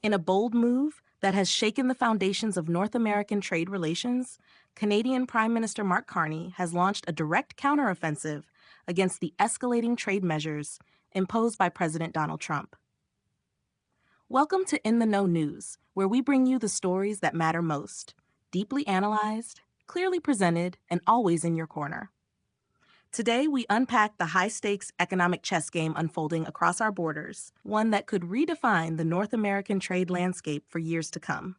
In a bold move that has shaken the foundations of North American trade relations, Canadian Prime Minister Mark Carney has launched a direct counteroffensive against the escalating trade measures imposed by President Donald Trump. Welcome to In the Know News, where we bring you the stories that matter most, deeply analyzed, clearly presented, and always in your corner. Today, we unpack the high-stakes economic chess game unfolding across our borders, one that could redefine the North American trade landscape for years to come.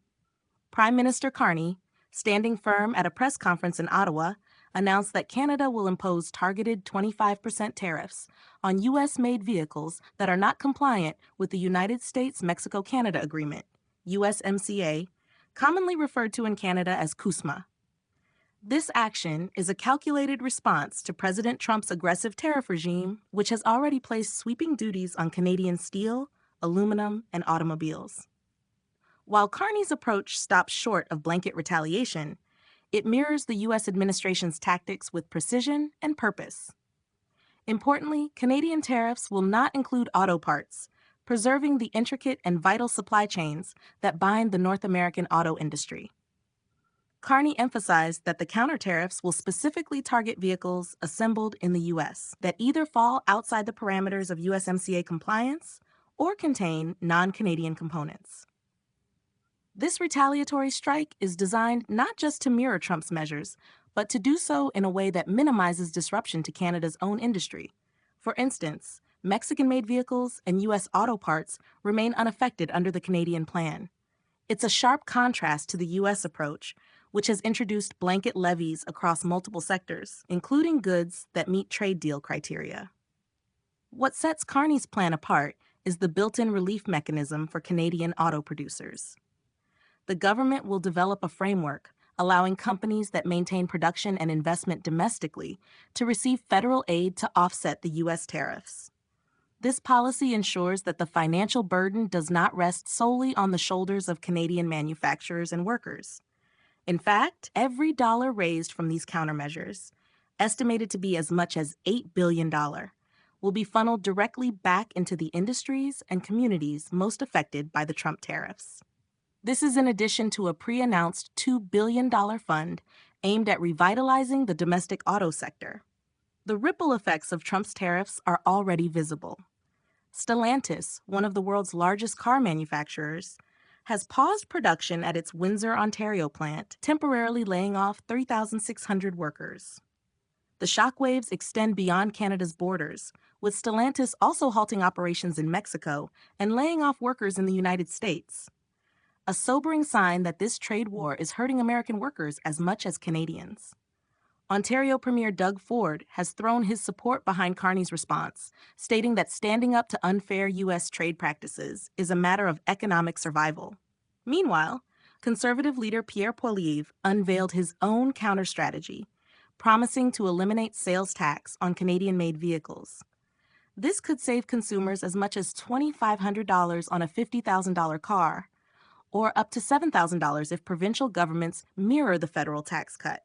Prime Minister Carney, standing firm at a press conference in Ottawa, announced that Canada will impose targeted 25% tariffs on U.S.-made vehicles that are not compliant with the United States-Mexico-Canada Agreement, USMCA, commonly referred to in Canada as CUSMA. This action is a calculated response to President Trump's aggressive tariff regime, which has already placed sweeping duties on Canadian steel, aluminum, and automobiles. While Carney's approach stops short of blanket retaliation, it mirrors the U.S. administration's tactics with precision and purpose. Importantly, Canadian tariffs will not include auto parts, preserving the intricate and vital supply chains that bind the North American auto industry. Carney emphasized that the counter tariffs will specifically target vehicles assembled in the U.S. that either fall outside the parameters of USMCA compliance or contain non-Canadian components. This retaliatory strike is designed not just to mirror Trump's measures, but to do so in a way that minimizes disruption to Canada's own industry. For instance, Mexican-made vehicles and U.S. auto parts remain unaffected under the Canadian plan. It's a sharp contrast to the U.S. approach, which has introduced blanket levies across multiple sectors, including goods that meet trade deal criteria. What sets Carney's plan apart is the built-in relief mechanism for Canadian auto producers. The government will develop a framework allowing companies that maintain production and investment domestically to receive federal aid to offset the U.S. tariffs. This policy ensures that the financial burden does not rest solely on the shoulders of Canadian manufacturers and workers. In fact, every dollar raised from these countermeasures, estimated to be as much as $8 billion, will be funneled directly back into the industries and communities most affected by the Trump tariffs. This is in addition to a pre-announced $2 billion fund aimed at revitalizing the domestic auto sector. The ripple effects of Trump's tariffs are already visible. Stellantis, one of the world's largest car manufacturers, has paused production at its Windsor, Ontario plant, temporarily laying off 3,600 workers. The shockwaves extend beyond Canada's borders, with Stellantis also halting operations in Mexico and laying off workers in the United States. A sobering sign that this trade war is hurting American workers as much as Canadians. Ontario Premier Doug Ford has thrown his support behind Carney's response, stating that standing up to unfair U.S. trade practices is a matter of economic survival. Meanwhile, Conservative leader Pierre Poilievre unveiled his own counter-strategy, promising to eliminate sales tax on Canadian-made vehicles. This could save consumers as much as $2,500 on a $50,000 car, or up to $7,000 if provincial governments mirror the federal tax cut.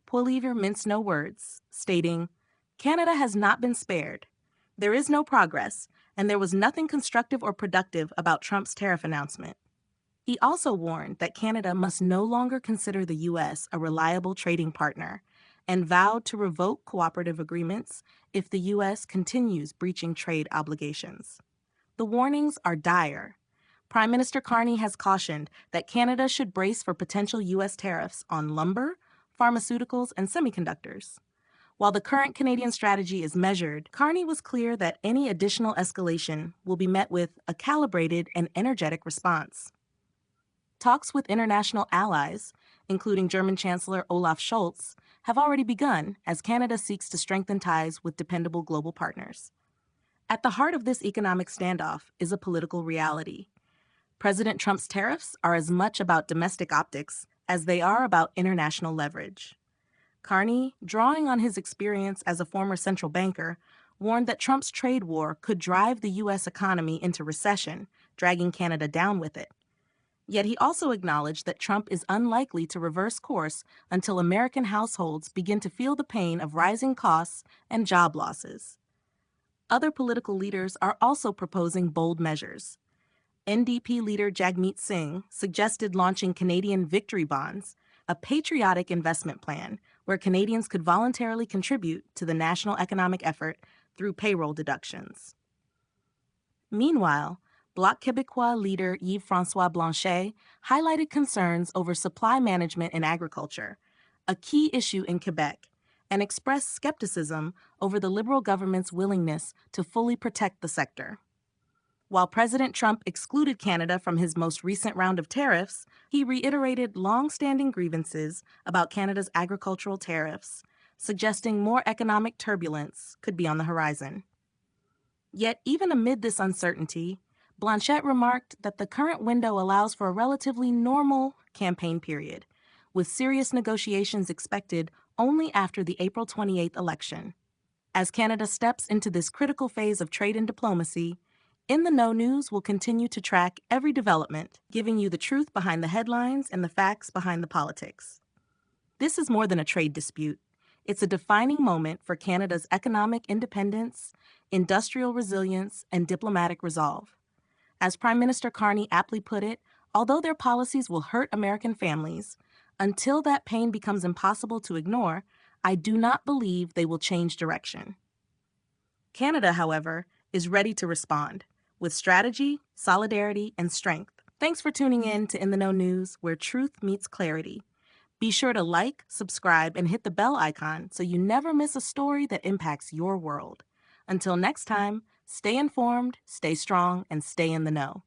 Poilievre minced no words, stating, "Canada has not been spared. There is no progress, and there was nothing constructive or productive about Trump's tariff announcement." He also warned that Canada must no longer consider the U.S. a reliable trading partner and vowed to revoke cooperative agreements if the U.S. continues breaching trade obligations. The warnings are dire. Prime Minister Carney has cautioned that Canada should brace for potential U.S. tariffs on lumber, pharmaceuticals, and semiconductors. While the current Canadian strategy is measured, Carney was clear that any additional escalation will be met with a calibrated and energetic response. Talks with international allies, including German Chancellor Olaf Scholz, have already begun as Canada seeks to strengthen ties with dependable global partners. At the heart of this economic standoff is a political reality. President Trump's tariffs are as much about domestic optics as they are about international leverage. Carney, drawing on his experience as a former central banker, warned that Trump's trade war could drive the U.S. economy into recession, dragging Canada down with it. Yet he also acknowledged that Trump is unlikely to reverse course until American households begin to feel the pain of rising costs and job losses. Other political leaders are also proposing bold measures. NDP leader Jagmeet Singh suggested launching Canadian Victory Bonds, a patriotic investment plan where Canadians could voluntarily contribute to the national economic effort through payroll deductions. Meanwhile, Bloc Québécois leader Yves-François Blanchet highlighted concerns over supply management in agriculture, a key issue in Quebec, and expressed skepticism over the Liberal government's willingness to fully protect the sector. While President Trump excluded Canada from his most recent round of tariffs, he reiterated long-standing grievances about Canada's agricultural tariffs, suggesting more economic turbulence could be on the horizon. Yet, even amid this uncertainty, Blanchet remarked that the current window allows for a relatively normal campaign period, with serious negotiations expected only after the April 28th election. As Canada steps into this critical phase of trade and diplomacy, In the Know News will continue to track every development, giving you the truth behind the headlines and the facts behind the politics. This is more than a trade dispute. It's a defining moment for Canada's economic independence, industrial resilience, and diplomatic resolve. As Prime Minister Carney aptly put it, although their policies will hurt American families, until that pain becomes impossible to ignore, I do not believe they will change direction. Canada, however, is ready to respond with strategy, solidarity, and strength. Thanks for tuning in to In the Know News, where truth meets clarity. Be sure to like, subscribe, and hit the bell icon so you never miss a story that impacts your world. Until next time, stay informed, stay strong, and stay in the know.